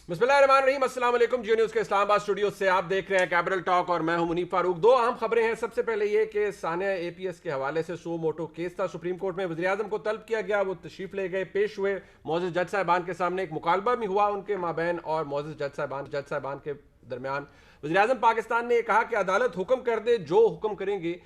بسم اللہ الرحمن الرحیم، السلام علیکم۔ جیو نیوز کے اسلام آباد اسٹوڈیو سے آپ دیکھ رہے ہیں کیپٹل ٹاک اور میں ہوں منیب فاروق۔ دو اہم خبریں ہیں۔ سب سے پہلے یہ کہ ثانیہ اے پی ایس کے حوالے سے سو موٹو کیس تھا، سپریم کورٹ میں وزیراعظم کو طلب کیا گیا، وہ تشریف لے گئے، پیش ہوئے، معزز جج صاحبان کے سامنے ایک مکالمہ بھی ہوا ان کے مابین اور معزز جج صاحبان کے درمیان۔ وزیراعظم پاکستان نے یہ کہا کہ عدالت حکم کر دے، جو حکم کریں گے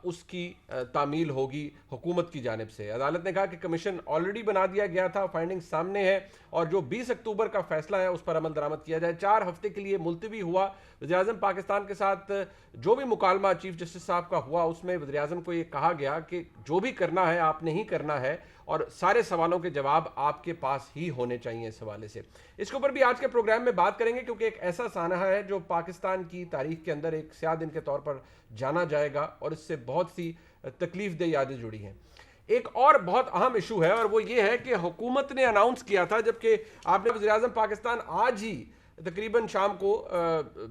اس کی تعمیل ہوگی حکومت کی جانب سے۔ عدالت نے کہا کہ کمیشن آلریڈی بنا دیا گیا تھا، فائنڈنگ سامنے ہے اور جو 20 اکتوبر کا فیصلہ ہے اس پر عمل درآمد کیا جائے۔ 4 ہفتے کے لیے ملتوی ہوا۔ وزیراعظم پاکستان کے ساتھ جو بھی مکالمہ چیف جسٹس صاحب کا ہوا اس میں وزیراعظم کو یہ کہا گیا کہ جو بھی کرنا ہے آپ نے ہی کرنا ہے اور سارے سوالوں کے جواب آپ کے پاس ہی ہونے چاہیے۔ اس حوالے سے اس کے اوپر بھی آج کے پروگرام میں بات کریں گے، کیونکہ ایک ایسا سانحہ ہے جو پاکستان کی تاریخ کے اندر ایک سیاہ دن کے طور پر جانا جائے گا اور اس سے بہت سی تکلیف دہ یادیں جڑی ہیں۔ ایک اور بہت اہم ایشو ہے اور وہ یہ ہے کہ حکومت نے اناؤنس کیا تھا، جبکہ آپ نے وزیراعظم پاکستان آج ہی تقریباً شام کو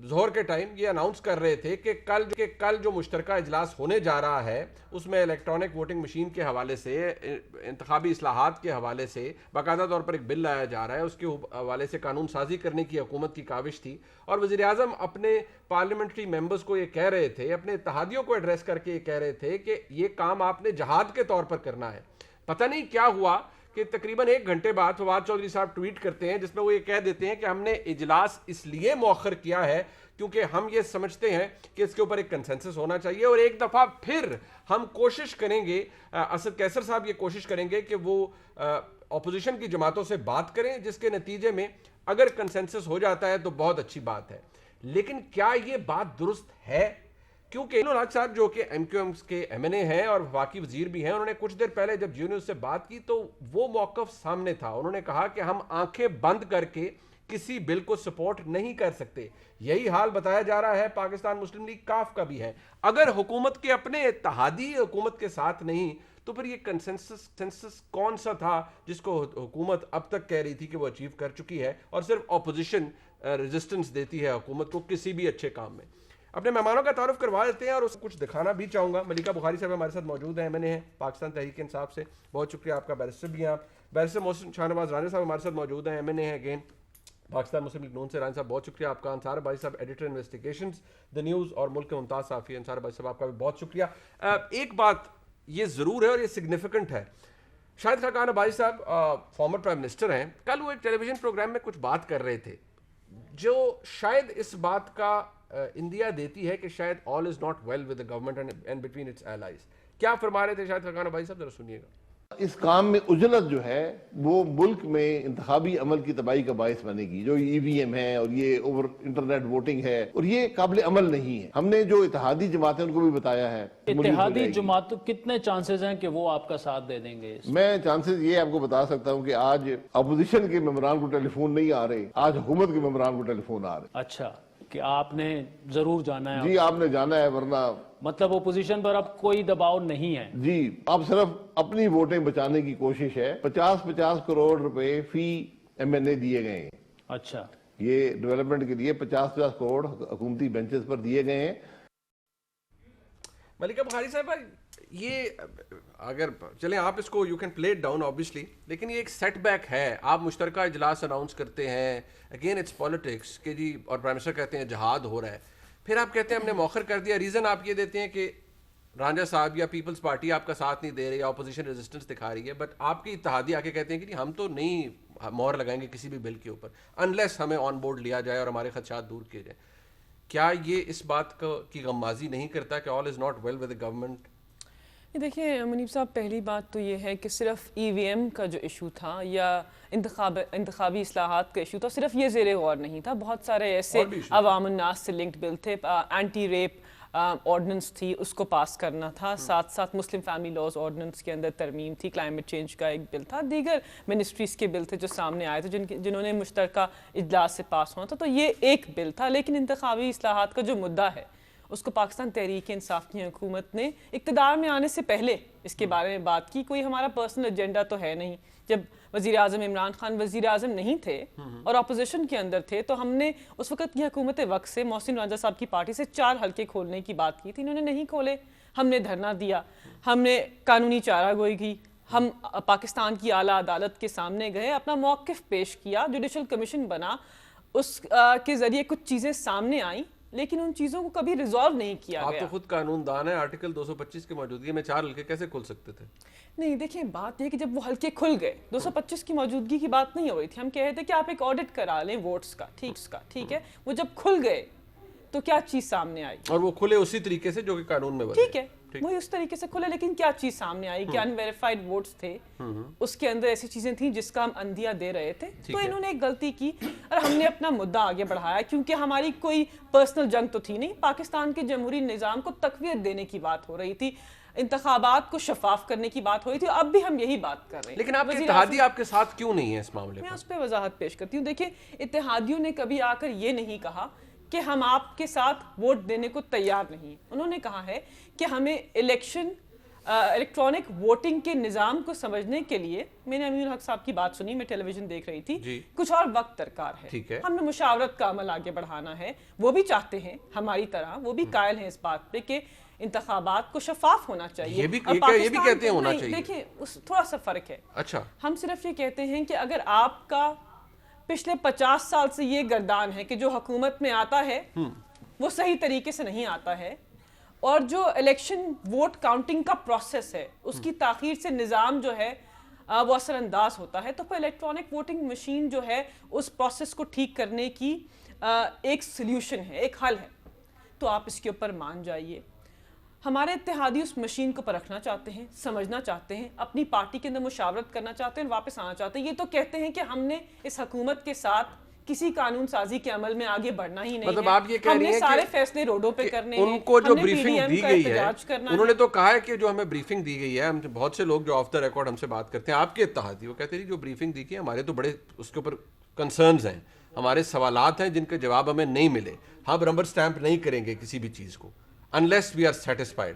ظہر کے ٹائم یہ اناؤنس کر رہے تھے کہ کل جو مشترکہ اجلاس ہونے جا رہا ہے اس میں الیکٹرانک ووٹنگ مشین کے حوالے سے، انتخابی اصلاحات کے حوالے سے باقاعدہ طور پر ایک بل لایا جا رہا ہے، اس کے حوالے سے قانون سازی کرنے کی حکومت کی کاوش تھی اور وزیراعظم اپنے پارلیمنٹری ممبرز کو یہ کہہ رہے تھے، اپنے اتحادیوں کو ایڈریس کر کے یہ کہہ رہے تھے کہ یہ کام آپ نے جہاد کے طور پر کرنا ہے۔ پتہ نہیں کیا ہوا کہ تقریباً 1 گھنٹے بعد فواد چودھری صاحب ٹویٹ کرتے ہیں جس میں وہ یہ کہہ دیتے ہیں کہ ہم نے اجلاس اس لیے مؤخر کیا ہے کیونکہ ہم یہ سمجھتے ہیں کہ اس کے اوپر ایک کنسنسس ہونا چاہیے، اور ایک دفعہ پھر ہم کوشش کریں گے، اسد کیسر صاحب یہ کوشش کریں گے کہ وہ اپوزیشن کی جماعتوں سے بات کریں، جس کے نتیجے میں اگر کنسنسس ہو جاتا ہے تو بہت اچھی بات ہے۔ لیکن کیا یہ بات درست ہے؟ کیونکہ راج صاحب جو کہ ایم کیو ایم کے ایم این اے ہیں اور وفاقی وزیر بھی ہیں، انہوں نے کچھ دیر پہلے جب جیو نیوز سے بات کی تو وہ موقف سامنے تھا۔ انہوں نے کہا کہ ہم آنکھیں بند کر کے کسی بل کو سپورٹ نہیں کر سکتے۔ یہی حال بتایا جا رہا ہے پاکستان مسلم لیگ کاف کا بھی ہے۔ اگر حکومت کے اپنے اتحادی حکومت کے ساتھ نہیں تو پھر یہ کنسنسس کون سا تھا جس کو حکومت اب تک کہہ رہی تھی کہ وہ اچیو کر چکی ہے اور صرف اپوزیشن ریزسٹنس دیتی ہے حکومت کو کسی بھی اچھے کام میں۔ اپنے مہمانوں کا تعارف کروا دیتے ہیں اور اس کو کچھ دکھانا بھی چاہوں گا۔ ملیکہ بخاری صاحب ہمارے ساتھ موجود ہیں، ایم این اے ہیں پاکستان تحریک انصاف سے، بہت شکریہ آپ کا۔ بیرسٹر بھی ہیں آپ۔ بیرسٹر محسن شاہ نواز رانا صاحب ہمارے ساتھ موجود ہیں، ایم این اے ہیں اگین پاکستان مسلم لیگ نون سے۔ رانا صاحب بہت شکریہ آپ کا۔ انصار بھائی صاحب ایڈیٹر انویسٹیگیشنز دا نیوز اور ملک کے ممتاز صحافی، انصار بھائی صاحب آپ کا بھی بہت شکریہ۔ ایک بات یہ ضرور ہے اور یہ سگنیفیکنٹ ہے، شاہد خاقان عباسی صاحب فارمر پرائم منسٹر ہیں، کل وہ ایک ٹیلی ویژن پروگرام میں کچھ بات کر رہے تھے جو شاید اس بات کا اندیا دیتی ہے کہ شاید all is not well with the government and between its allies۔ کیا فرما رہے تھے شاہد خاقان عباسی صاحب؟ ذرا سنیے گا۔ اس کام میں عجلت جو ہے وہ ملک میں انتخابی عمل کی تباہی کا باعث بنے گی۔ جو ای وی ایم ہے اور یہ اوور انٹرنیٹ ووٹنگ ہے اور یہ قابل عمل نہیں ہے۔ ہم نے جو اتحادی جماعتیں ان کو بھی بتایا ہے، اتحادی جماعت کتنے چانسز ہیں کہ وہ آپ کا ساتھ دے دیں گے؟ میں چانسز یہ آپ کو بتا سکتا ہوں کہ آج اپوزیشن کے ممبران کو ٹیلی فون نہیں آ رہے، آج حکومت کے ممبران کو ٹیلی فون آ رہے۔ اچھا، کہ آپ نے ضرور جانا ہے؟ جی آپ نے جانا ہے، ورنہ مطلب اپوزیشن پر اب کوئی دباؤ نہیں ہے؟ جی اب صرف اپنی ووٹیں بچانے کی کوشش ہے۔ 50 کروڑ روپے فی ایم این اے دیے گئے ہیں۔ اچھا، یہ ڈیولپمنٹ کے لیے 50 کروڑ حکومتی بینچز پر دیے گئے ہیں۔ ملیکہ بخاری صاحب یہ اگر چلیں آپ اس کو you can play it down obviously, لیکن یہ ایک سیٹ بیک ہے۔ آپ مشترکہ اجلاس اناؤنس کرتے ہیں، اگین اٹس پالیٹکس کہ جی، اور پرائم منسٹر کہتے ہیں جہاد ہو رہا ہے، پھر آپ کہتے ہیں ہم نے مؤخر کر دیا۔ ریزن آپ یہ دیتے ہیں کہ رانجھا صاحب یا پیپلز پارٹی آپ کا ساتھ نہیں دے رہی یا اپوزیشن ریزسٹنس دکھا رہی ہے، بٹ آپ کی اتحادی آ کے کہتے ہیں کہ جی ہم تو نہیں مہر لگائیں گے کسی بھی بل کے اوپر انلیس ہمیں آن بورڈ لیا جائے اور ہمارے خدشات دور کیے جائیں۔ کیا یہ اس بات کی غمازی نہیں کرتا کہ all is not well with the government? دیکھیں منیب صاحب، پہلی بات تو یہ ہے کہ صرف ای وی ایم کا جو ایشو تھا یا انتخابی اصلاحات کا ایشو تھا، صرف یہ زیر غور نہیں تھا، بہت سارے ایسے عوام الناس سے لنکڈ بل تھے۔ اینٹی ریپ آرڈیننس تھی، اس کو پاس کرنا تھا، ساتھ ساتھ مسلم فیملی لاز آرڈیننس کے اندر ترمیم تھی، کلائمیٹ چینج کا ایک بل تھا، دیگر منسٹریز کے بل تھے جو سامنے آئے تھے جنہوں نے مشترکہ اجلاس سے پاس ہونا تھا، تو یہ ایک بل تھا۔ لیکن انتخابی اصلاحات کا جو مدعا ہے اس کو پاکستان تحریک انصاف کی حکومت نے اقتدار میں آنے سے پہلے اس کے بارے میں بات کی۔ کوئی ہمارا پرسنل ایجنڈا تو ہے نہیں۔ جب وزیر اعظم عمران خان وزیر اعظم نہیں تھے اور اپوزیشن کے اندر تھے تو ہم نے اس وقت کی حکومت وقت سے محسن رانجھا صاحب کی پارٹی سے 4 حلقے کھولنے کی بات کی تھی، انہوں نے نہیں کھولے، ہم نے دھرنا دیا، ہم نے قانونی چارہ گوئی کی، ہم پاکستان کی اعلیٰ عدالت کے سامنے گئے, اپنا موقف پیش کیا, جوڈیشل کمیشن بنا, اس کے ذریعے کچھ چیزیں سامنے آئیں, لیکن ان چیزوں کو کبھی ریزالو نہیں کیا گیا. آپ تو خود قانون دان ہے, آرٹیکل 225 کی موجودگی میں 4 حلقے کیسے کھل سکتے تھے؟ نہیں دیکھیں, بات یہ کہ جب وہ حلقے کھل گئے, 225 کی موجودگی کی بات نہیں ہو رہی تھی, ہم کہہ رہے تھے کہ آپ ایک آڈٹ کرا لیں ووٹس کا, ٹھیک ہے, وہ جب کھل گئے تو کیا چیز سامنے آئی, اور وہ کھلے اسی طریقے سے جو کہ قانون میں بنے. ٹھیک ہے, وہی اس طریقے سے کھلے, لیکن کیا چیز سامنے آئی کہ انویریفائڈ ووٹس تھے, اس کے اندر ایسی چیزیں تھیں جس کا ہم اندیا دے رہے تھے. تو انہوں نے ایک غلطی کی اور ہم نے اپنا مدعا آگے بڑھایا, کیونکہ ہماری کوئی پرسنل جنگ تو تھی نہیں, پاکستان کے جمہوری نظام کو تقویت دینے کی بات ہو رہی تھی, انتخابات کو شفاف کرنے کی بات ہو رہی تھی, اب بھی ہم یہی بات کر رہے ہیں. لیکن آپ کے اتحادی آپ کے ساتھ کیوں نہیں ہے اس معاملے میں میں؟ اس پہ وضاحت پیش کرتی ہوں. دیکھیں, اتحادیوں نے کبھی آ کر یہ نہیں کہا کہ ہم آپ کے ساتھ ووٹ دینے کو تیار نہیں. انہوں نے کہا ہے کہ ہمیں الیکٹرانک ووٹنگ کے نظام کو سمجھنے کے لیے, میں نے امین الحق صاحب کی بات سنی, میں ٹیلی ویژن دیکھ رہی تھی, کچھ اور وقت درکار ہے. ہم نے مشاورت کا عمل آگے بڑھانا ہے. وہ بھی چاہتے ہیں ہماری طرح, وہ بھی قائل ہیں اس بات پہ کہ انتخابات کو شفاف ہونا چاہیے. یہ بھی کہتے ہیں ہونا چاہیے. دیکھیں, تھوڑا سا فرق ہے. اچھا, ہم صرف یہ کہتے ہیں کہ اگر آپ کا پچھلے 50 سال سے یہ گردان ہے کہ جو حکومت میں آتا ہے وہ صحیح طریقے سے نہیں آتا ہے, اور جو الیکشن ووٹ کاؤنٹنگ کا پروسیس ہے اس کی تاخیر سے نظام جو ہے وہ اثر انداز ہوتا ہے, تو پھر الیکٹرانک ووٹنگ مشین جو ہے اس پروسیس کو ٹھیک کرنے کی ایک سلیوشن ہے, ایک حل ہے. تو آپ اس کے اوپر مان جائیے. ہمارے اتحادی اس مشین کو پرکھنا چاہتے ہیں, سمجھنا چاہتے ہیں, اپنی پارٹی کے اندر مشاورت کرنا چاہتے ہیں, واپس آنا چاہتے ہیں. یہ تو کہتے ہیں کہ ہم نے اس حکومت کے ساتھ کسی قانون سازی کے عمل میں آگے بڑھنا ہی نہیں مطلب آپ یہ کہہ ہم رہی نے ہیں سارے کہ فیصلے روڈوں پہ کرنے ہیں, ان کو جو ہم نے بریفنگ PDM دی کا گئی ہے, احتجاج کرنا انہوں نے تو کہا ہے کہ جو ہمیں بریفنگ دی گئی ہے, ہم بہت سے لوگ جو آف دا ریکارڈ ہم سے بات کرتے ہیں, آپ کے اتحادی, وہ کہتے ہیں جو بریفنگ دی گئی ہمارے تو بڑے اس کے اوپر کنسرنز ہیں, ہمارے سوالات ہیں جن کے جواب ہمیں نہیں ملے, ہم ربر سٹیمپ نہیں کریں گے کسی بھی چیز کو unless we are satisfied.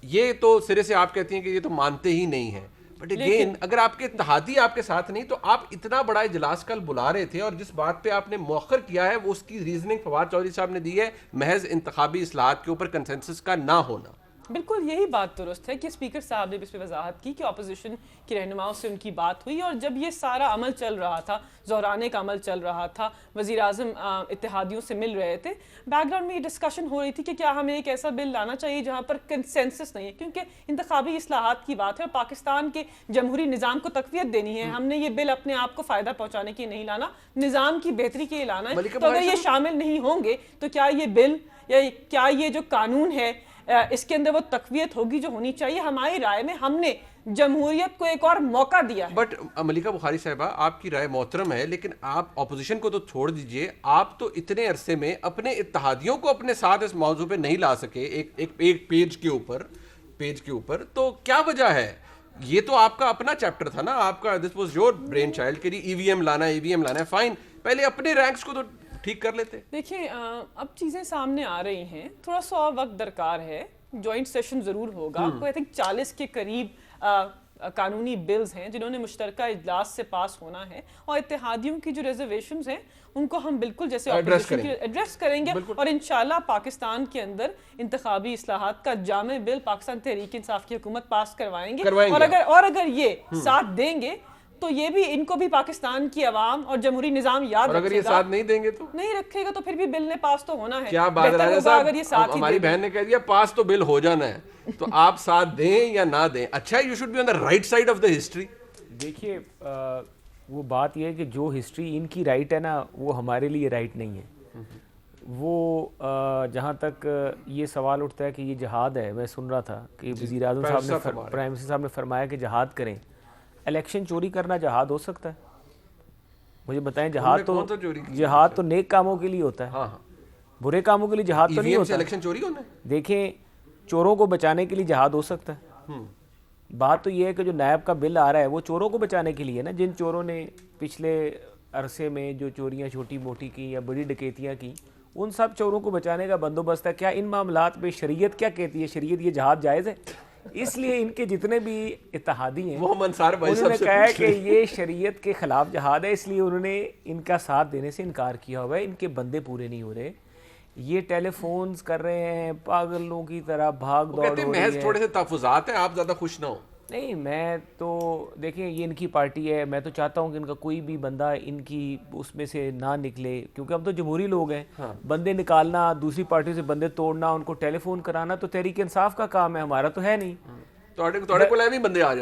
یہ تو سرے سے آپ کہتی ہیں کہ یہ تو مانتے ہی نہیں ہیں. بٹ اگین اگر آپ کے اتحادی آپ کے ساتھ نہیں, تو آپ اتنا بڑا اجلاس کل بلا رہے تھے, اور جس بات پہ آپ نے مؤخر کیا ہے وہ اس کی ریزننگ فواد چودھری صاحب نے دی ہے, محض انتخابی اصلاحات کے اوپر کنسنسس کا نہ ہونا. بالکل یہی بات درست ہے کہ اسپیکر صاحب نے اس پہ وضاحت کی کہ اپوزیشن کی رہنماؤں سے ان کی بات ہوئی, اور جب یہ سارا عمل چل رہا تھا, زہرانے کا عمل چل رہا تھا, وزیر اعظم اتحادیوں سے مل رہے تھے, بیک گراؤنڈ میں یہ ڈسکشن ہو رہی تھی کہ کیا ہمیں ایک ایسا بل لانا چاہیے جہاں پر کنسنسس نہیں ہے, کیونکہ انتخابی اصلاحات کی بات ہے اور پاکستان کے جمہوری نظام کو تقویت دینی ہے. ہم نے یہ بل اپنے آپ کو فائدہ پہنچانے کے نہیں لانا, نظام کی بہتری کے لیے لانا ہے. تو اگر یہ شامل نہیں ہوں گے تو کیا یہ بل یا کیا یہ جو قانون ہے اس کے اندر وہ تقویت ہوگی جو ہونی چاہیے؟ ہماری رائے میں ہم نے جمہوریت کو ایک اور موقع دیا ہے. بٹ ملکہ بخاری صاحبہ, آپ کی رائے محترم ہے, لیکن آپ اپوزیشن کو تو چھوڑ دیجئے, آپ تو اتنے عرصے میں اپنے اتحادیوں کو اپنے ساتھ اس موضوع پہ نہیں لا سکے ایک پیج کے اوپر, تو کیا وجہ ہے؟ یہ تو آپ کا اپنا چیپٹر تھا نا, آپ کا this was your brain child کہ ای وی ایم لانا ہے, فائن, پہلے اپنے رینکس کو تو ٹھیک کر لیتے. دیکھیں, اب چیزیں سامنے آ رہی ہیں, تھوڑا سا اور وقت درکار ہے. جوائنٹ سیشن ضرور ہوگا, آئی تھنک 40 کے قریب قانونی بلز ہیں جنہوں نے مشترکہ اجلاس سے پاس ہونا ہے, اور اتحادیوں کی جو ریزرویشنز ہیں ان کو ہم بالکل جیسے ایڈریس کریں گے, اور انشاءاللہ پاکستان کے اندر انتخابی اصلاحات کا جامع بل پاکستان تحریک انصاف کی حکومت پاس کروائیں گے. اور اگر یہ ساتھ دیں گے تو یہ بھی ان کو بھی پاکستان کی عوام اور جمہوری نظام یاد رکھے گا. اور اگر یہ ساتھ نہیں دیں گے تو نہیں رکھے گا, تو پھر بھی بل نے پاس تو ہونا ہے. کیا بات ہے راجہ صاحب, ہماری بہن نے کہہ دیا پاس تو بل ہو جانا ہے, تو آپ ساتھ دیں یا نہ دیں, اچھا you should be on the right side of the history. دیکھیے, وہ بات یہ ہے کہ جو ہسٹری ان کی رائٹ ہے نا, وہ ہمارے لیے رائٹ نہیں ہے. وہ جہاں تک یہ سوال اٹھتا ہے کہ یہ جہاد ہے, میں سن رہا تھا کہ وزیر اعظم صاحب نے, پرائم منسٹر صاحب نے فرمایا کہ جہاد کریں. الیکشن چوری کرنا جہاد ہو سکتا ہے؟ مجھے بتائیں. جہاد تو نیک کاموں کے لیے ہوتا ہے, برے کاموں کے لیے جہاد تو نہیں ہوتا. الیکشن چوری ہونا ہے. دیکھیں, چوروں کو بچانے کے لیے جہاد ہو سکتا ہے. بات تو یہ ہے کہ جو نیب کا بل آ رہا ہے وہ چوروں کو بچانے کے لیے نا, جن چوروں نے پچھلے عرصے میں جو چوریاں چھوٹی موٹی کی یا بڑی ڈکیتیاں کی, ان سب چوروں کو بچانے کا بندوبست ہے. کیا ان معاملات پہ شریعت کیا کہتی ہے؟ شریعت یہ جہاد جائز ہے؟ اس لیے ان کے جتنے بھی اتحادی ہیں انہوں نے کہا ہے کہ یہ شریعت کے خلاف جہاد ہے, اس لیے انہوں نے ان کا ساتھ دینے سے انکار کیا ہوا ہے. ان کے بندے پورے نہیں ہو رہے, یہ ٹیلی فونز کر رہے ہیں پاگلوں کی طرح, بھاگ دوڑ ہو رہی ہے. محض تھوڑے سے تحفظات ہیں, آپ زیادہ خوش نہ ہو. نہیں میں تو دیکھیں یہ ان کی پارٹی ہے, میں تو چاہتا ہوں کہ ان کا کوئی بھی بندہ ان کی اس میں سے نہ نکلے, کیونکہ ہم تو جمہوری لوگ ہیں. بندے نکالنا, دوسری پارٹی سے بندے توڑنا, ان کو ٹیلی فون کرانا تو تحریک انصاف کا کام ہے, ہمارا تو ہے نہیں.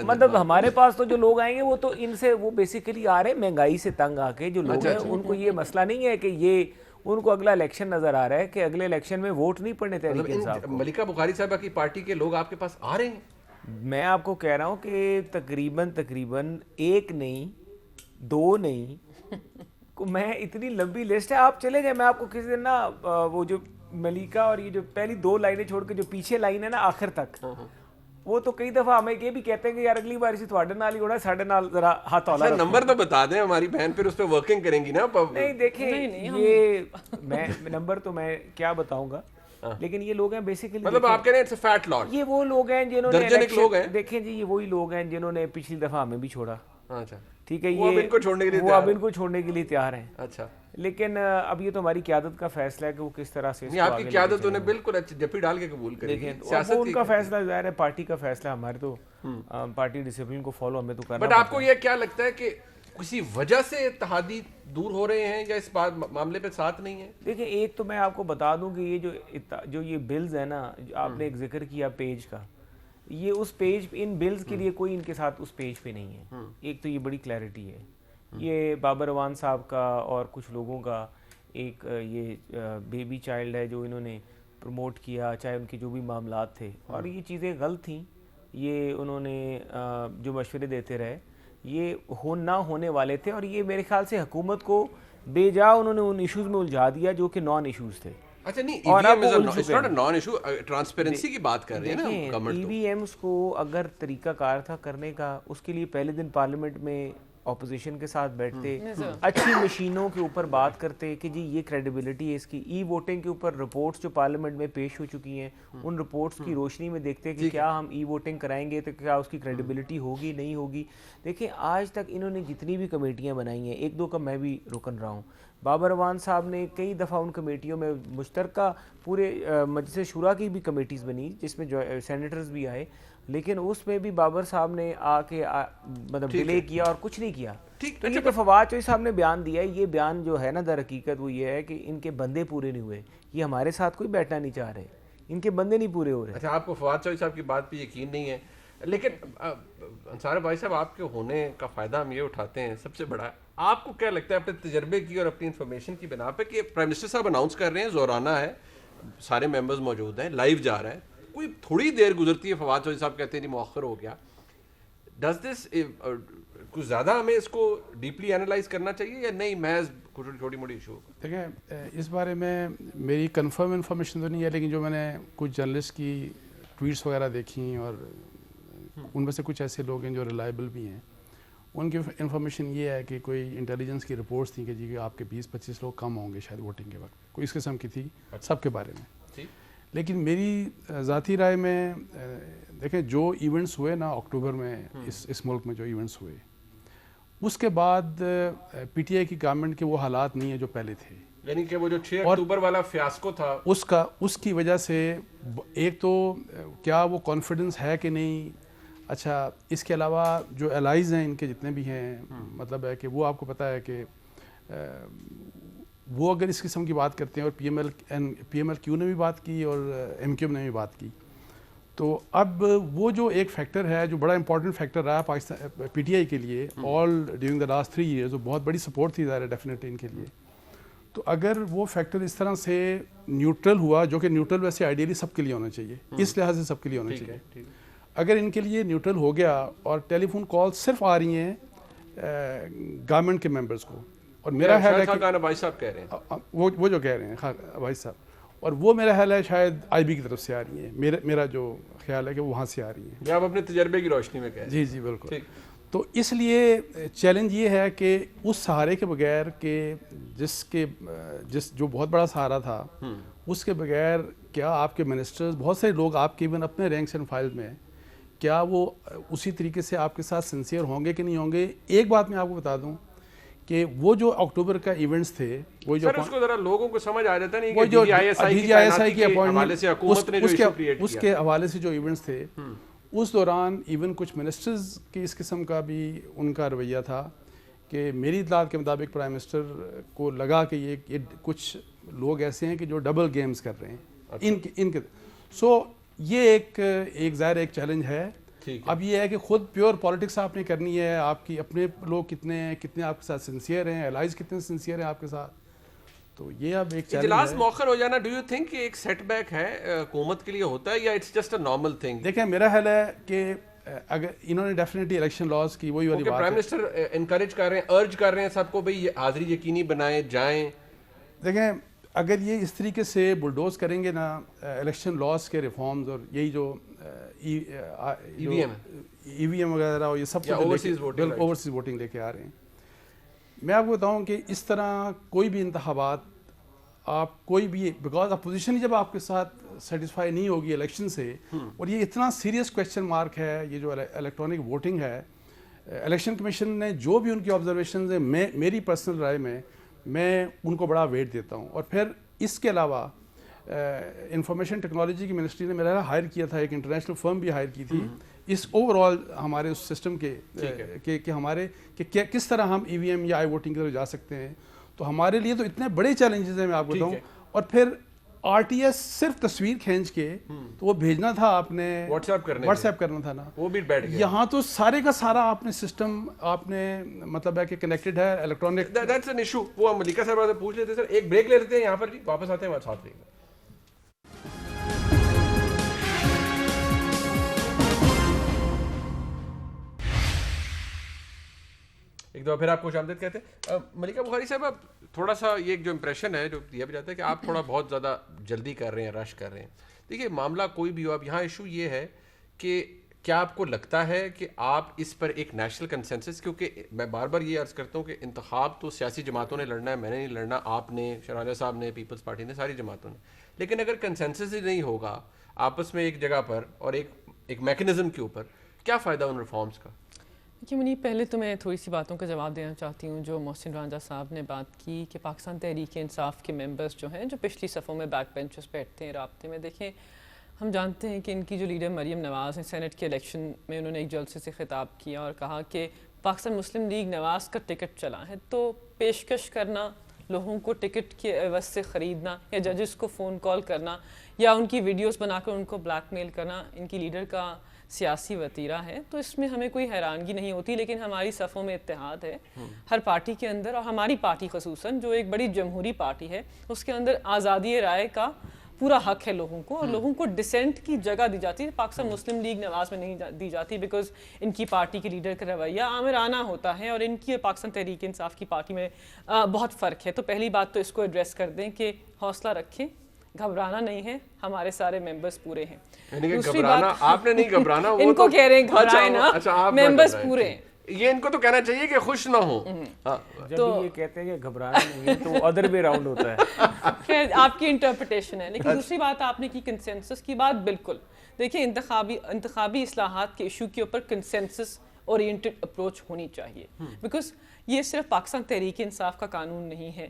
مطلب ہمارے پاس تو جو لوگ آئیں گے وہ تو ان سے وہ بیسیکلی آ رہے ہیں مہنگائی سے تنگ آ کے جو لوگ ہیں, ان کو یہ مسئلہ نہیں ہے کہ یہ ان کو اگلا الیکشن نظر آ رہا ہے کہ اگلے الیکشن میں ووٹ نہیں پڑنے تحریک انصاف کو. ملکہ بخاری صاحبہ کی پارٹی کے لوگ آپ کے پاس آ رہے ہیں؟ میں آپ کو کہہ رہا ہوں کہ تقریباً ایک نہیں, دو نہیں, میں اتنی لمبی لسٹ ہے. آپ چلے جائیں, میں آپ کو کسی دن نا وہ جو ملیکہ اور یہ جو پہلی 2 لائنیں چھوڑ کے جو پیچھے لائن ہے نا آخر تک, وہ تو کئی دفعہ ہمیں یہ بھی کہتے ہیں کہ یار اگلی بار اسی تھوڑے نال ہی ہونا, ساڑھے نال ذرا ہاتھ اولا رکھو. نمبر تو بتا دیں, ہماری بہن پھر اس پہ ورکنگ کریں گی نا. نہیں دیکھیں یہ میں نمبر تو میں کیا بتاؤں گا, لیکن یہ لوگ ہیں بیسیکلی, مطلب آپ کہہ رہے ہیں اٹس اے فیٹ لاٹ. یہ وہ لوگ ہیں جنہوں نے دیکھیں جی, یہ وہی لوگ ہیں جنہوں نے پچھلی دفعہ ہمیں بھی چھوڑا. اچھا ٹھیک ہے, یہ وہ اب ان کو چھوڑنے کے لیے تیار ہیں. اچھا, لیکن اب یہ تو ہماری قیادت کا فیصلہ ہے کہ وہ کس طرح سے. آپ کی قیادت انہیں بالکل جپی ڈال کے قبول کرے گی. وہ ان کا فیصلہ ظاہر ہے, پارٹی کا فیصلہ, ہمارے تو پارٹی ڈسپلن کو فالو ہمیں تو کرنا. بٹ آپ کو یہ کیا لگتا ہے کہ کسی وجہ سے اتحادی دور ہو رہے ہیں یا اس بات معاملے پہ ساتھ نہیں ہیں؟ دیکھیں ایک تو میں آپ کو بتا دوں کہ یہ جو یہ بلز ہیں نا, آپ نے ایک ذکر کیا پیج کا, یہ اس پیج ان بلز کے لیے کوئی ان کے ساتھ اس پیج پہ نہیں ہے. ایک تو یہ بڑی کلیئرٹی ہے. یہ بابر اعوان صاحب کا اور کچھ لوگوں کا ایک یہ بیبی چائلڈ ہے جو انہوں نے پروموٹ کیا, چاہے ان کے جو بھی معاملات تھے, اور یہ چیزیں غلط تھیں. یہ انہوں نے جو مشورے دیتے رہے یہ نہ ہونے والے تھے, اور یہ میرے خیال سے حکومت کو بے جا انہوں نے ان ایشوز میں الجھا دیا جو کہ نان ایشوز تھے. اچھا نہیں, اور اب نان ایشو ٹرانسپیرنسی کی بات کر رہے ہیں نا. ای وی ایمز کو اگر طریقہ کار تھا کرنے کا, اس کے لیے پہلے دن پارلیمنٹ میں اپوزیشن کے ساتھ بیٹھتے, اچھی مشینوں کے اوپر بات کرتے کہ جی یہ کریڈیبلٹی ہے اس کی. ای ووٹنگ کے اوپر رپورٹس جو پارلیمنٹ میں پیش ہو چکی ہیں, ان رپورٹس کی روشنی میں دیکھتے کہ کیا ہم ای ووٹنگ کرائیں گے تو کیا اس کی کریڈیبلٹی ہوگی نہیں ہوگی. دیکھیں آج تک انہوں نے جتنی بھی کمیٹیاں بنائی ہیں, 1-2 کا میں بھی رکن رہا ہوں, بابر اعوان صاحب نے کئی دفعہ ان کمیٹیوں میں مشترکہ پورے مجلس شورا کی بھی کمیٹیز بنی جس میں جو سینیٹرز بھی آئے, لیکن اس میں بھی بابر صاحب نے آ کے مطلب ڈیلے کیا اور کچھ نہیں کیا. یہ تو فواد چوہدری صاحب نے بیان دیا ہے, یہ بیان جو ہے نا در حقیقت وہ یہ ہے کہ ان کے بندے پورے نہیں ہوئے. یہ ہمارے ساتھ کوئی بیٹھنا نہیں چاہ رہے, ان کے بندے نہیں پورے ہو رہے. اچھا, آپ کو فواد چوہدری صاحب کی بات پہ یقین نہیں ہے, لیکن انصار بھائی صاحب آپ کے ہونے کا فائدہ ہم یہ اٹھاتے ہیں سب سے بڑا. آپ کو کیا لگتا ہے اپنے تجربے کی اور اپنی انفارمیشن کی بنا پہ کہ پرائم منسٹر صاحب اناؤنس کر رہے ہیں, زورانہ ہے, سارے ممبرز موجود ہیں, لائیو جا رہا ہے, کوئی تھوڑی دیر گزرتی ہے فواد چوہدری صاحب کہتے ہیں نہیں مؤخر ہو گیا. ڈز دس کچھ زیادہ ہمیں اس کو ڈیپلی اینالائز کرنا چاہیے یا نہیں, محض چھوٹی موٹی ایشو ہوگا؟ دیکھیں اس بارے میں میری کنفرم انفارمیشن تو نہیں ہے, لیکن جو میں نے کچھ جرنلسٹ کی ٹویٹس وغیرہ دیکھی اور ان میں سے کچھ ایسے لوگ ہیں جو ریلائبل بھی ہیں, ان کی انفارمیشن یہ ہے کہ کوئی انٹیلیجنس کی رپورٹس تھیں کہ جی کہ آپ کے 20-25 لوگ کم ہوں گے شاید ووٹنگ کے وقت, کوئی اس قسم کی تھی سب کے بارے میں. لیکن میری ذاتی رائے میں دیکھیں جو ایونٹس ہوئے نا اکتوبر میں اس ملک میں جو ایونٹس ہوئے, اس کے بعد پی ٹی آئی کی گورنمنٹ کے وہ حالات نہیں ہیں جو پہلے تھے. یعنی کہ وہ جو 6 اکتوبر والا فیاسکو تھا اس کی وجہ سے ایک تو کیا وہ کانفیڈنس ہے کہ نہیں. اچھا اس کے علاوہ جو الائز ہیں ان کے جتنے بھی ہیں, مطلب ہے کہ وہ آپ کو پتہ ہے کہ وہ اگر اس قسم کی بات کرتے ہیں, اور پی ایم ایل کیو نے بھی بات کی اور ایم کیو نے بھی بات کی, تو اب وہ جو ایک فیکٹر ہے جو بڑا امپورٹنٹ فیکٹر رہا پاکستان پی ٹی آئی کے لیے آل ڈیورنگ دا لاسٹ 3 ایئرز, وہ بہت بڑی سپورٹ تھی ظاہر ہے ڈیفینیٹلی ان کے لیے. تو اگر وہ فیکٹر اس طرح سے نیوٹرل ہوا, جو کہ نیوٹرل ویسے آئیڈیلی سب کے لیے ہونا چاہیے, اس لحاظ سے سب کے لیے ہونا چاہیے, اگر ان کے لیے نیوٹرل ہو گیا اور ٹیلی فون کال صرف آ رہی ہیں گورنمنٹ کے ممبرز کو, اور میرا خیال ہے کہ بھائی صاحب کہہ رہے ہیں وہ جو کہہ رہے ہیں بھائی صاحب, اور وہ میرا خیال ہے شاید آئی بی کی طرف سے آ رہی ہیں, میرا جو خیال ہے کہ وہ وہاں سے آ رہی ہیں. آپ اپنے تجربے کی روشنی میں کہہ رہے ہیں. جی بالکل. تو اس لیے چیلنج یہ ہے کہ اس سہارے کے بغیر کہ جس جو بہت بڑا سہارا تھا, اس کے بغیر کیا آپ کے منسٹرز, بہت سارے لوگ آپ کے ایون اپنے رینکس اینڈ فائل میں, کیا وہ اسی طریقے سے آپ کے ساتھ سنسیئر ہوں گے کہ نہیں ہوں گے. ایک بات میں آپ کو بتا دوں کہ وہ جو اکتوبر کا ایونٹس تھے, وہ جو اس کو ذرا لوگوں کو سمجھ آ جاتا نہیں کہ D G I S I کی حوالے سے حکومت نے جو ایشو کریٹ کیا, اس کے حوالے سے جو ایونٹس تھے, اس دوران ایون کچھ منسٹرز کی اس قسم کا بھی ان کا رویہ تھا کہ میری اطلاعات کے مطابق پرائم منسٹر کو لگا کہ یہ کچھ لوگ ایسے ہیں کہ جو ڈبل گیمز کر رہے ہیں ان کے سو یہ ایک ظاہر ایک چیلنج ہے. اب یہ ہے کہ خود پیور پالیٹکس آپ نے کرنی ہے, آپ کی اپنے لوگ کتنے آپ کے ساتھ سنسیئر ہیں, الائز کتنے سنسیئر ہیں آپ کے ساتھ, تو یہ اب ایک چیلنج ہے. اجلاس مؤخر ہو جانا ڈو یو تھنک کہ ایک سیٹ بیک ہے حکومت کے لیے ہوتا ہے یا it's just a normal thing? دیکھیں میرا خیال ہے کہ اگر انہوں نے ڈیفینیٹلی الیکشن لاز کی وہی والی بات ہے, پرائم منسٹر انکریج کر رہے ہیں, ارج کر رہے ہیں سب کو بھئی حاضری یقینی بنائیں جائیں. دیکھیں اگر یہ اس طریقے سے بلڈوز کریں گے نا الیکشن لاز کے ریفارمز اور یہی جو ای وی ایم وغیرہ اور یہ سب اوورسیز ووٹنگ لے کے آ رہے ہیں, میں آپ کو بتاؤں کہ اس طرح کوئی بھی انتخابات آپ کوئی بھی, بیکاز اپوزیشن جب آپ کے ساتھ سیٹسفائی نہیں ہوگی الیکشن سے, اور یہ اتنا سیریس کویشچن مارک ہے یہ جو الیکٹرانک ووٹنگ ہے, الیکشن کمیشن نے جو بھی ان کی آبزرویشنز ہیں میری پرسنل رائے میں ان کو بڑا ویٹ دیتا ہوں. اور پھر اس کے علاوہ انفارمیشن ٹیکنالوجی کی منسٹری نے میرا ہائر کیا تھا, ایک انٹرنیشنل فرم بھی ہائر کی تھی اس اوور آل ہمارے اس سسٹم کے کہ ہمارے کہ کس طرح ہم ای وی ایم یا آئی ووٹنگ کی طرف جا سکتے ہیں. تو ہمارے لیے تو اتنے بڑے چیلنجز ہیں میں آپ کو بتاؤں. اور پھر آر ٹی ایس صرف تصویر کھینچ کے تو وہ بھیجنا تھا آپ نے, واٹس ایپ کرنا تھا نا, وہ بھی بیٹھ گیا. یہاں تو سارے کا سارا آپ نے سسٹم آپ نے مطلب ہے کہ کنیکٹڈ ہے الیکٹرانک. That's an issue. وہ ملیکہ صاحب سے پوچھ لیتے سر, ایک بریک لے لیتے ہیں یہاں پر جی, واپس آتے ہیں ہمارے ساتھ رہیے. ایک دفعہ پھر آپ کو خوش آمدید کہتے ہیں. ملیکہ بخاری صاحب, تھوڑا سا یہ جو امپریشن ہے جو دیا بھی جاتا ہے کہ آپ تھوڑا بہت زیادہ جلدی کر رہے ہیں, رش کر رہے ہیں. دیکھیے معاملہ کوئی بھی ہو, اب یہاں ایشو یہ ہے کہ کیا آپ کو لگتا ہے کہ آپ اس پر ایک نیشنل کنسنسس, کیونکہ میں بار بار یہ عرض کرتا ہوں کہ انتخاب تو سیاسی جماعتوں نے لڑنا ہے, میں نے نہیں لڑنا, آپ نے, شہناز صاحب نے, پیپلز پارٹی نے, ساری جماعتوں نے, لیکن اگر کنسنسس ہی نہیں ہوگا آپس میں ایک جگہ پر اور ایک میکنزم کے اوپر, کیا فائدہ ان ریفارمز کا؟ دیکھیے منی, پہلے تو میں تھوڑی سی باتوں کا جواب دینا چاہتی ہوں. جو محسن رانجھا صاحب نے بات کی کہ پاکستان تحریک انصاف کے ممبرز جو ہیں جو پچھلی صفوں میں بیک بینچز پہ بیٹھتے ہیں رابطے میں, دیکھیں ہم جانتے ہیں کہ ان کی جو لیڈر مریم نواز ہیں, سینٹ کے الیکشن میں انہوں نے ایک جلسے سے خطاب کیا اور کہا کہ پاکستان مسلم لیگ نواز کا ٹکٹ چلا ہے, تو پیشکش کرنا, لوگوں کو ٹکٹ کے عوض سے خریدنا یا ججز کو فون کال کرنا یا ان کی ویڈیوز بنا کر ان کو بلیک میل کرنا ان کی لیڈر کا سیاسی وتیرہ ہے. تو اس میں ہمیں کوئی حیرانگی نہیں ہوتی, لیکن ہماری صفوں میں اتحاد ہے ہر پارٹی کے اندر, اور ہماری پارٹی خصوصاً جو ایک بڑی جمہوری پارٹی ہے اس کے اندر آزادی رائے کا پورا حق ہے لوگوں کو, اور لوگوں کو ڈسینٹ کی جگہ دی جاتی ہے. پاکستان مسلم لیگ نواز میں نہیں دی جاتی بیکاز ان کی پارٹی کے لیڈر کا رویہ آمرانہ ہوتا ہے اور ان کی پاکستان تحریک انصاف کی پارٹی میں بہت فرق ہے. تو پہلی بات تو اس کو ایڈریس کر دیں کہ حوصلہ رکھیں, گھبرانا نہیں ہے, ہمارے سارے ممبرز پورے ہیں. دوسری بات, آپ نے نہیں گھبرانا, ان کو کہہ رہے ہیں گھبرائیں نا, ممبرز پورے ہیں. یہ ان کو تو کہنا چاہیے کہ خوش نہ ہوں. جب یہ کہتے ہیں کہ گھبرانا نہیں ہے تو ادر وے راؤنڈ ہوتا ہے. خیر آپ کی انٹرپریٹیشن ہے. لیکن دوسری بات آپ نے کی کنسنسس کی بات, بالکل دیکھیں انتخابی اصلاحات کے ایشو کے اوپر کنسنسس اورینٹڈ اپروچ ہونی چاہیے, بیکاز یہ صرف پاکستان تحریک انصاف کا قانون نہیں ہے,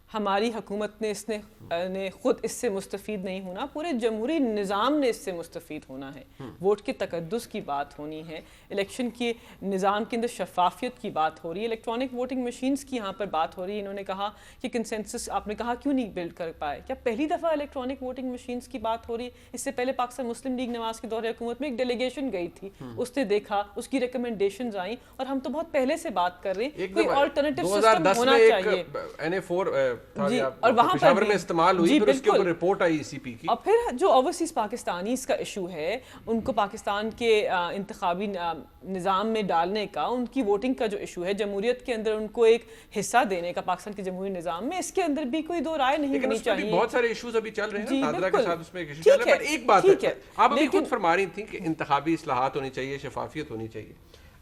ہماری حکومت نے خود اس سے مستفید نہیں ہونا, پورے جمہوری نظام نے اس سے مستفید ہونا ہے. ووٹ کے تقدس کی بات ہونی ہے, الیکشن کے نظام کے اندر شفافیت کی بات ہو رہی ہے, الیکٹرانک ووٹنگ مشینز کی یہاں پر بات ہو رہی ہے. انہوں نے کہا کہ کنسنسس, آپ نے کہا کیوں نہیں بلڈ کر پائے, کیا پہلی دفعہ الیکٹرانک ووٹنگ مشینز کی بات ہو رہی ہے؟ اس سے پہلے پاکستان مسلم لیگ نواز کے دور حکومت میں ایک ڈیلیگیشن گئی تھی, اس نے دیکھا, اس کی ریکمنڈیشنز آئیں, اور ہم تو بہت پہلے سے بات کر رہے ہیں کوئی آلٹرنیٹیو سسٹم ہونا چاہیے. جی, اور وہاں پر میں استعمال ہوئی, پھر اس کے اوپر رپورٹ آئی سی پی کی. اور پھر جو اوورسیز پاکستانیز کا ایشو ہے, ان کو پاکستان کے انتخابی نظام میں ڈالنے کا, ان کی ووٹنگ کا جو ایشو ہے, جمہوریت کے اندر ان کو ایک حصہ دینے کا پاکستان کے جمہوری نظام میں, اس کے اندر بھی کوئی دو رائے نہیں ہونی چاہیے. بہت سارے ایشوز ابھی چل رہے ہیں, نادرہ کے ساتھ اس میں ایک ایشو چل رہا ہے. پر ایک بات ہے, آپ ابھی خود فرما رہی تھیں کہ انتخابی اصلاحات ہونی چاہیے, شفافیت ہونی چاہیے.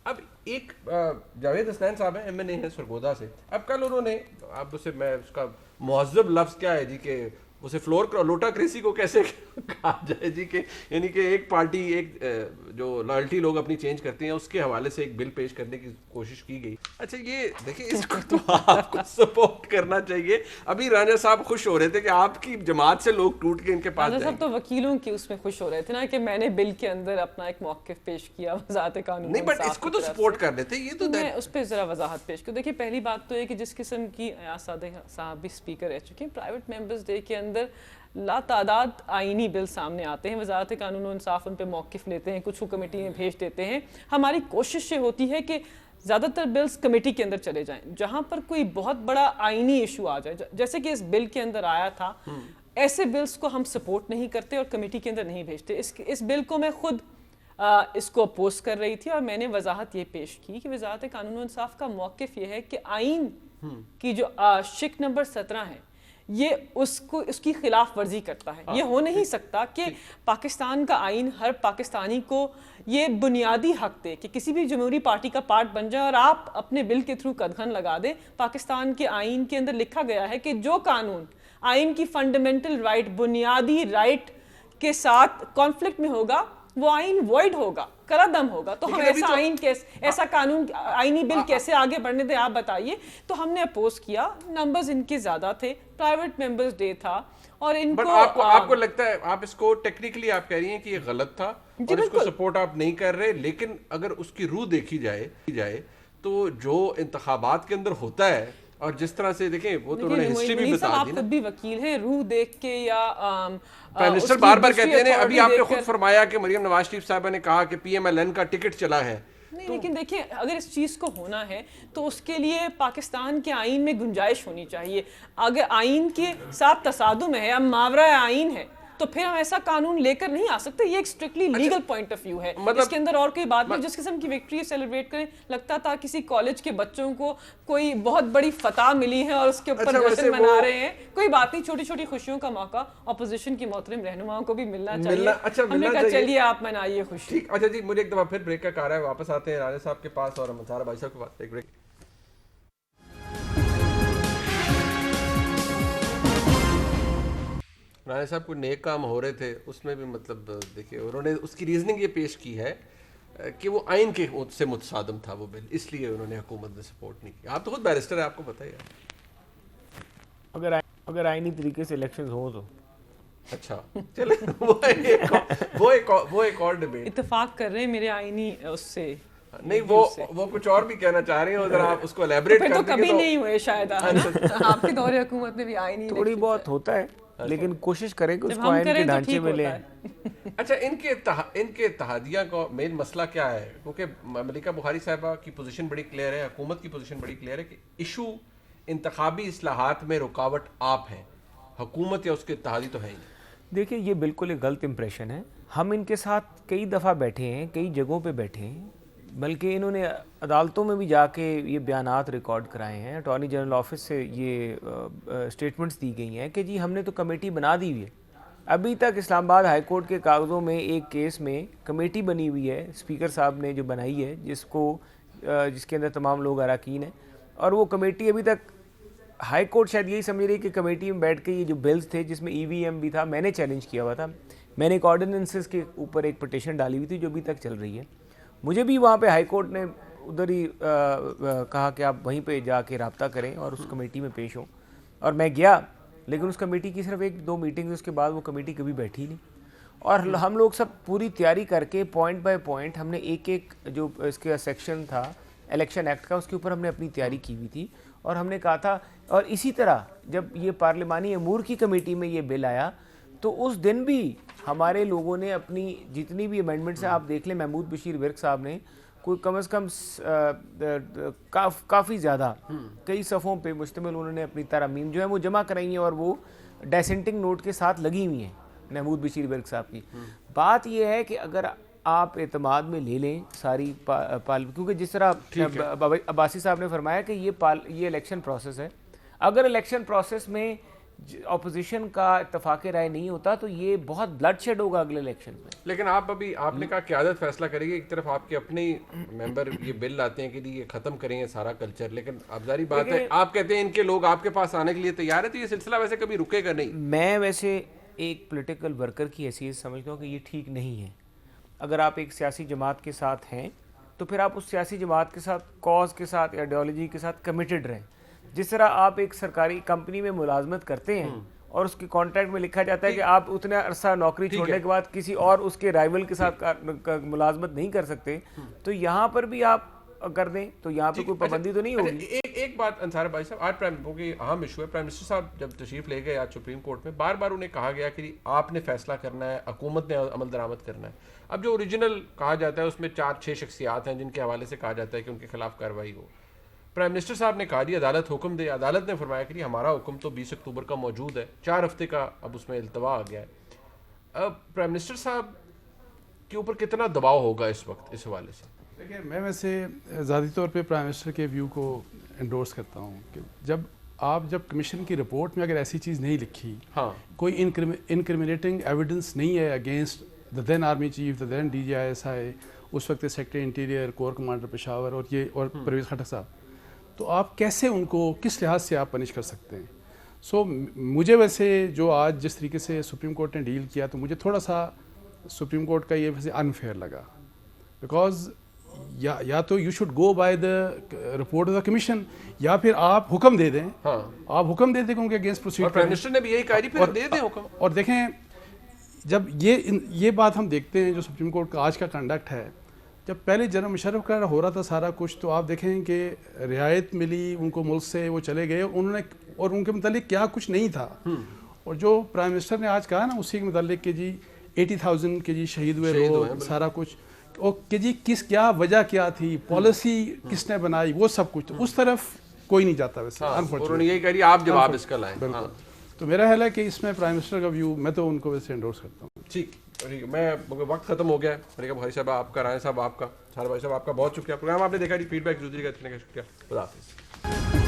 اب ایک جاوید حسنین صاحب ہیں, ایم این اے ہیں سرگودا سے. اب کل انہوں نے, اب اسے میں اس کا مہذب لفظ کیا ہے جی کہ اسے فلور لوٹاکریسی کو کیسے کہا جائے جی کہ یعنی کہ ایک پارٹی ایک جو لائلٹی لوگ اپنی چینج کرتے ہیں اس کے حوالے سے ایک بل پیش کرنے کی کوشش کی گئی. اچھا یہ دیکھیں اس کو تو آپ کو سپورٹ کرنا چاہیے. ابھی راجہ صاحب خوش ہو رہے تھے کہ آپ کی جماعت سے لوگ ٹوٹ کے ان کے پاس راجہ صاحب تو وکیلوں کی اس میں خوش ہو رہے تھے نا کہ میں نے بل کے اندر اپنا ایک موقف پیش کیا وزارت قانون. نہیں بٹ اس کو تو سپورٹ کر لیتے. یہ تو میں اس پہ ذرا وضاحت پیش کروں. دیکھیے پہلی بات تو یہ کہ جس قسم کی صاحب بھی اسپیکر رہ چکے ہیں, پرائیویٹ ممبرز ڈے کے اندر لا تعداد آئینی بل سامنے آتے ہیں, وزارت قانون و انصاف ان پہ موقف لیتے ہیں, کچھ کو کمیٹی میں بھیج دیتے ہیں. ہماری کوشش یہ ہوتی ہے کہ زیادہ تر بلز کمیٹی کے اندر چلے جائیں. جہاں پر کوئی بہت بڑا آئینی ایشو آ جائے, جیسے کہ اس بل کے اندر آیا تھا, ایسے بلز کو ہم سپورٹ نہیں کرتے اور کمیٹی کے اندر نہیں بھیجتے. اس بل کو میں خود اس کو اپوز کر رہی تھی اور میں نے وضاحت یہ پیش کی کہ وزارت قانون و انصاف کا موقف یہ ہے کہ آئین کی جو شق نمبر 17 ہے یہ اس کی خلاف ورزی کرتا ہے. یہ ہو نہیں سکتا کہ پاکستان کا آئین ہر پاکستانی کو یہ بنیادی حق دے کہ کسی بھی جمہوری پارٹی کا پارٹ بن جائے اور آپ اپنے بل کے تھرو قدغن لگا دیں. پاکستان کے آئین کے اندر لکھا گیا ہے کہ جو قانون آئین کی فنڈامنٹل رائٹ, بنیادی رائٹ کے ساتھ کانفلکٹ میں ہوگا وہ آئین وائڈ ہوگا, کرادم ہوگا. تو ہم ایسا قانون آئینی بل کیسے آگے بڑھنے دیں آپ بتائیے. تو ہم نے اپوز کیا. نمبرز ان کے زیادہ تھے, پرائیویٹ ممبرز ڈے تھا اور ان کو آپ کو لگتا ہے آپ اس کو ٹیکنیکلی آپ کہہ رہی ہیں کہ یہ غلط تھا اور اس کو سپورٹ آپ نہیں کر رہے, لیکن اگر اس کی روح دیکھی جائے تو جو انتخابات کے اندر ہوتا ہے اور جس طرح سے دیکھیں وہ تو انہوں نے ہسٹری بھی بتا دی نا. آپ خود بھی وکیل ہیں, روح دیکھ کے یا پرائم منسٹر بار بار کہتے ہیں, ابھی آپ نے خود فرمایا کہ مریم نواز شریف صاحبہ نے کہا کہ پی ایم ایل این کا ٹکٹ چلا ہے. نہیں لیکن دیکھیں اگر اس چیز کو ہونا ہے تو اس کے لیے پاکستان کے آئین میں گنجائش ہونی چاہیے. اگر آئین کے ساتھ تصادم ہے, اب ماورا آئین ہے, تو پھر ہم ایسا قانون لے کر نہیں آ سکتے. یہ ایک strictly legal point of view ہے, اس کے اندر اور کوئی بات نہیں. جس قسم کی وکٹری سیلیبریٹ کریں, لگتا تھا کسی کالج کے بچوں کو کوئی بہت بڑی فتح ملی ہے اور اس کے اوپر جشن منا رہے ہیں. کوئی بات نہیں, چھوٹی چھوٹی خوشیوں کا موقع اپوزیشن کی محترم رہنماؤں کو بھی ملنا چاہیے. ہم نے کہا چلیے آپ منائیے خوشی. اچھا جی, مجھے ایک دفعہ پھر بریک کا کار ہے, واپس آتے ہیں راجہ صاحب کے پاس اور منصار بھائی صاحب کے پاس. ایک بریک. راجہ صاحب کوئی نیک کام ہو رہے تھے, اس میں بھی مطلب دیکھیے انہوں نے اس کی ریزننگ یہ پیش کی ہے کہ وہ آئین کے سے متصادم تھا وہ بل, اس لیے انہوں نے حکومت نے سپورٹ نہیں کیا. آپ تو خود بیرسٹر ہیں, آپ کو پتہ ہی ہے. اگر آئینی طریقے سے الیکشنز ہوں تو اچھا چلے وہ ایک اور ڈیبیٹ. اتفاق کر رہے ہیں میرے آئینی اس سے نہیں, وہ کچھ اور بھی کہنا چاہ رہے ہیں, اگر آپ اس کو الیبریٹ کر دیں. تو کبھی نہیں ہوئے شاید آپ کے دور حکومت میں بھی آئینی تھوڑی بہت ہوتا ہے, لیکن کوشش کریں کہ اس کو آئین کے ڈھانچے میں لیں. اچھا ان کے اتحادیہ کا مین مسئلہ کیا ہے؟ کیونکہ ملکہ بخاری صاحبہ کی پوزیشن بڑی کلیئر ہے, حکومت کی پوزیشن بڑی کلیئر ہے کہ ایشو انتخابی اصلاحات میں رکاوٹ آپ ہیں, حکومت یا اس کے اتحادی تو ہے ہی نہیں. دیکھیں یہ بالکل ایک غلط امپریشن ہے. ہم ان کے ساتھ کئی دفعہ بیٹھے ہیں, کئی جگہوں پہ بیٹھے ہیں, بلکہ انہوں نے عدالتوں میں بھی جا کے یہ بیانات ریکارڈ کرائے ہیں. اٹارنی جنرل آفس سے یہ اسٹیٹمنٹس دی گئی ہیں کہ جی ہم نے تو کمیٹی بنا دی ہوئی ہے. ابھی تک اسلام آباد ہائی کورٹ کے کاغذوں میں ایک کیس میں کمیٹی بنی ہوئی ہے, اسپیکر صاحب نے جو بنائی ہے, جس کے اندر تمام لوگ اراکین ہیں, اور وہ کمیٹی ابھی تک ہائی کورٹ شاید یہی سمجھ رہی کہ کمیٹی میں بیٹھ کے یہ جو بلز تھے جس میں ای وی ایم بھی تھا, میں نے چیلنج کیا ہوا تھا, میں نے ایک آرڈیننسز کے اوپر ایک پٹیشن ڈالی ہوئی تھی جو ابھی تک چل رہی ہے. مجھے بھی وہاں پہ ہائی کورٹ نے ادھر ہی کہا کہ آپ وہیں پہ جا کے رابطہ کریں اور اس کمیٹی میں پیش ہوں, اور میں گیا, لیکن اس کمیٹی کی صرف 1-2 میٹنگ, اس کے بعد وہ کمیٹی کبھی بیٹھی نہیں. اور ہم لوگ سب پوری تیاری کر کے پوائنٹ بائی پوائنٹ ہم نے ایک جو اس کا سیکشن تھا الیکشن ایکٹ کا, اس کے اوپر ہم نے اپنی تیاری کی ہوئی تھی, اور ہم نے کہا تھا. اور اسی طرح جب یہ پارلیمانی امور کی کمیٹی میں یہ بل آیا تو اس دن بھی ہمارے لوگوں نے اپنی جتنی بھی امینڈمنٹس ہیں, آپ دیکھ لیں محمود بشیر ورک صاحب نے کوئی کم از کم کافی زیادہ کئی صفحوں پہ مشتمل انہوں نے اپنی ترامیم جو ہے وہ جمع کرائی ہیں, اور وہ ڈیسنٹنگ نوٹ کے ساتھ لگی ہوئی ہیں محمود بشیر ورک صاحب کی. بات یہ ہے کہ اگر آپ اعتماد میں لے لیں ساری کیونکہ جس طرح عباسی صاحب نے فرمایا کہ یہ الیکشن پروسیس ہے, اگر الیکشن پروسیس میں اپوزیشن کا اتفاق رائے نہیں ہوتا تو یہ بہت بلڈ شیڈ ہوگا اگلے الیکشن میں. لیکن آپ نے کہا قیادت فیصلہ کرے گی, ایک طرف آپ کے اپنے ممبر یہ بل لاتے ہیں کہ یہ ختم کریں گے سارا کلچر, لیکن اب ظاہری بات ہے آپ کہتے ہیں ان کے لوگ آپ کے پاس آنے کے لیے تیار ہے, تو یہ سلسلہ ویسے کبھی رکے گا نہیں. میں ویسے ایک پولیٹیکل ورکر کی حیثیت سمجھتا ہوں کہ یہ ٹھیک نہیں ہے. اگر آپ ایک سیاسی جماعت کے ساتھ ہیں تو پھر آپ اس سیاسی جماعت کے ساتھ, کاز کے ساتھ, آئیڈیالوجی کے ساتھ کمیٹڈ رہیں. جس طرح آپ ایک سرکاری کمپنی میں ملازمت کرتے ہیں اور اس کی کانٹریکٹ میں لکھا جاتا ہے کہ آپ اتنا عرصہ نوکری چھوڑنے کے بعد کسی اور اس کے رائیول کے ساتھ ملازمت نہیں کر سکتے, تو یہاں پر بھی آپ کر دیں تو یہاں پہ کوئی پابندی تو نہیں ہوگی. ایک بات انصار بھائی صاحب, آج اہم ایشو ہے, پرائم منسٹر صاحب جب تشریف لے گئے آج سپریم کورٹ میں, بار بار انہیں کہا گیا کہ آپ نے فیصلہ کرنا ہے, حکومت نے عمل درآمد کرنا ہے. اب جو اوریجنل کہا جاتا ہے اس میں 4-6 شخصیات ہیں جن کے حوالے سے کہا جاتا ہے کہ ان کے خلاف کارروائی ہو. پرائم منسٹر صاحب نے کہا جی عدالت حکم دے, عدالت نے فرمایا کہ ہمارا حکم تو 20 اکتوبر کا موجود ہے, 4 ہفتے کا اب اس میں التوا آ گیا ہے. اب پرائم منسٹر صاحب کے اوپر کتنا دباؤ ہوگا اس وقت اس حوالے سے؟ دیکھیں, میں ویسے ذاتی طور پہ پرائم منسٹر کے ویو کو انڈورس کرتا ہوں کہ جب کمیشن کی رپورٹ میں اگر ایسی چیز نہیں لکھی, کوئی انکریمنیٹنگ ایویڈنس نہیں ہے against the then army chief, the then DGISI, اس وقت secretary interior, corps commander Peshawar اور پرویز خٹک صاحب, تو آپ کیسے ان کو کس لحاظ سے آپ پنش کر سکتے ہیں؟ سو مجھے ویسے جو آج جس طریقے سے سپریم کورٹ نے ڈیل کیا تو مجھے تھوڑا سا سپریم کورٹ کا یہ ویسے انفیئر لگا, بیکاز یا تو you should go by the report of the commission, یا پھر آپ حکم دے دیں, آپ حکم دے دیں کہ ان کے اگینسٹ پروسیڈ کریں. پرائم منسٹر نے بھی یہی کہا پھر دے دیں حکم. اور دیکھیں, جب یہ بات ہم دیکھتے ہیں جو سپریم کورٹ کا آج کا کنڈکٹ ہے, جب پہلے جنرل مشرف کا ہو رہا تھا سارا کچھ, تو آپ دیکھیں کہ رعایت ملی ان کو ملک سے, وہ چلے گئے, انہوں نے اور ان کے متعلق کیا کچھ نہیں تھا. اور جو پرائم منسٹر نے آج کہا نا اسی کے متعلق کہ جی 80,000 کے جی شہید ہوئے, سارا کچھ, اور کہ جی کیا وجہ کیا تھی, پالیسی کس نے بنائی, وہ سب کچھ, تو اس طرف کوئی نہیں جاتا ویسے. انہوں نے یہی کہا رہی آپ جواب اس کا لائیں. تو میرا خیال ہے کہ اس میں پرائم منسٹر کا ویو, میں تو ان کو ویسے انڈورس کرتا ہوں. ٹھیک, میں وقت ختم ہو گیا ہے. میں نے کہا بھائی صاحب آپ کا, رائے صاحب آپ کا, سارا بھائی صاحب آپ کا بہت شکریہ. پروگرام آپ نے دیکھا, فیڈ بیک ضروری کا, اتنے کا شکریہ. خدا حافظ.